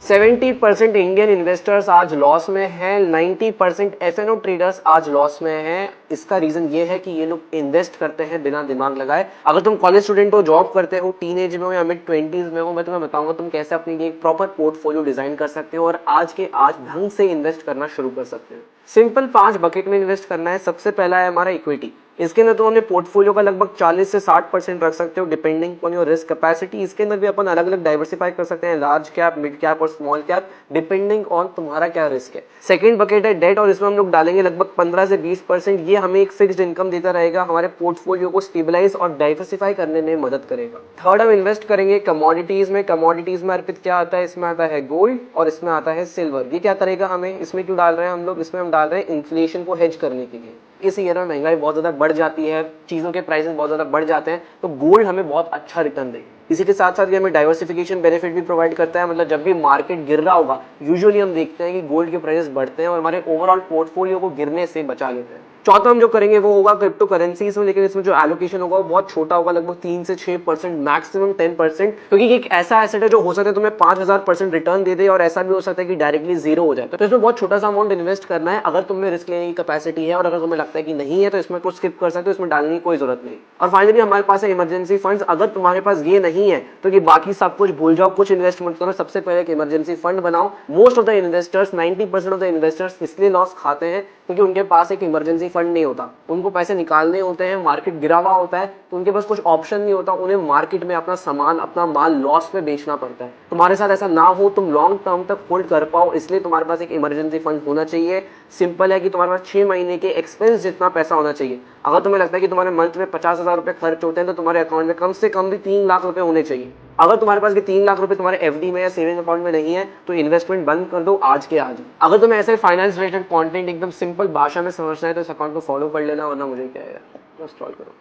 70% Indian investors आज loss में हैं, 90% एफएनओ ट्रेडर्स आज लॉस में हैं। इसका रीजन ये है कि ये लोग इन्वेस्ट करते हैं बिना दिमाग लगाए। अगर तुम कॉलेज स्टूडेंट हो, जॉब करते हो, टीनेज में हो या मिड 20s में हो, मैं तुम्हें बताऊंगा तुम कैसे अपने लिए एक प्रॉपर पोर्टफोलियो डिजाइन कर सकते हो और आज के आज ढंग से इन्वेस्ट करना शुरू कर सकते हो। सिंपल 5 बकेट में इन्वेस्ट करना है। सबसे पहला है हमारा इक्विटी। इसके अंदर तो अपने पोर्टफोलियो का लगभग 40 से 60% रख सकते हो depending on your risk capacity. इसके अंदर भी अपन अलग अलग डाइवर्सिफाई कर सकते हैं, लार्ज कैप, मिड कैप और स्मॉल कैप, डिपेंडिंग ऑन तुम्हारा क्या रिस्क है। सेकंड बकेट है डेट और इसमें हम लोग डालेंगे लगभग 15 से 20%। ये हमें एक फिक्स्ड इनकम देता रहेगा, हमारे पोर्टफोलियो को स्टेबलाइज और डाइवर्सिफाई करने में मदद करेगा। थर्ड हम इन्वेस्ट करेंगे कमोडिटीज में। कमोडिटीज में अर्पित क्या आता है, इसमें आता है गोल्ड और इसमें आता है सिल्वर। ये क्या करेगा हमें, इसमें क्यों डाल रहे हैं हम लोग, इसमें हम डाल रहे हैं इन्फ्लेशन को हेज करने के लिए। इस ईयर में महंगाई बहुत ज्यादा बढ़ जाती है, चीजों के प्राइसेस बहुत ज्यादा बढ़ जाते हैं, तो गोल्ड हमें बहुत अच्छा रिटर्न देगा। इसी के साथ साथ ये हमें डाइवर्सिफिकेशन बेनिफिट भी प्रोवाइड करता है। मतलब जब भी मार्केट गिर रहा होगा, यूजुअली हम देखते हैं कि गोल्ड के प्राइसेस बढ़ते हैं और हमारे ओवरऑल पोर्टफोलियो को गिरने से बचा लेते हैं। चौथा हम जो करेंगे वो होगा क्रिप्टो करेंसीज में, लेकिन इसमें जो एलोकेशन होगा वो बहुत छोटा होगा, लगभग 3 से 6%, मैक्सिमम 10%, क्योंकि एक ऐसा एसेट है जो हो सकता है तुम्हें 5000% रिटर्न दे दे और ऐसा भी हो सकता है कि डायरेक्टली जीरो हो जाए। तो इसमें बहुत छोटा सा अमाउंट इन्वेस्ट करना है अगर तुम्हें रिस्क लेने की कैपेसिटी है, और अगर तुम्हें लगता है कि नहीं है तो इसमें कुछ स्किप कर सकते हो, इसमें डालने की कोई जरूरत नहीं। और फाइनली हमारे पास है इमरजेंसी फंड्स। अगर तुम्हारे पास ये नहीं है तो ये बाकी सब कुछ भूल जाओ, कुछ इन्वेस्टमेंट करो, सबसे पहले एक इमरजेंसी फंड बनाओ। Most of the investors, 90% of the investors इसलिए लॉस खाते हैं क्योंकि उनके पास एक इमरजेंसी फंड नहीं होता। उनको पैसे निकालने होते हैं, मार्केट गिरा हुआ होता है तो उनके पास कुछ ऑप्शन नहीं होता, उन्हें मार्केट में अपना सामान, अपना माल लॉस में बेचना पड़ता है। तुम्हारे साथ ऐसा ना हो, तुम लॉन्ग टर्म तक होल्ड कर पाओ, इसलिए तुम्हारे पास एक इमरजेंसी फंड होना चाहिए। सिंपल है कि तुम्हारे पास 6 महीने के एक्सपेंस जितना पैसा होना चाहिए। अगर तुम्हें लगता है कि तुम्हारे मंथ में 50,000 रुपए खर्च होते हैं तो तुम्हारे अकाउंट में कम से कम भी 3 लाख रुपए होने चाहिए। अगर तुम्हारे पास के 3 लाख रुपए तुम्हारे एफडी में या सेविंग अकाउंट में नहीं है तो इन्वेस्टमेंट बंद कर दो आज के आज। अगर तुम्हें ऐसे फाइनेंस रिलेटेड कंटेंट एकदम सिंपल भाषा में समझना है तो इस अकाउंट को फॉलो कर लेना, वरना मुझे क्या है, बस स्क्रॉल करो।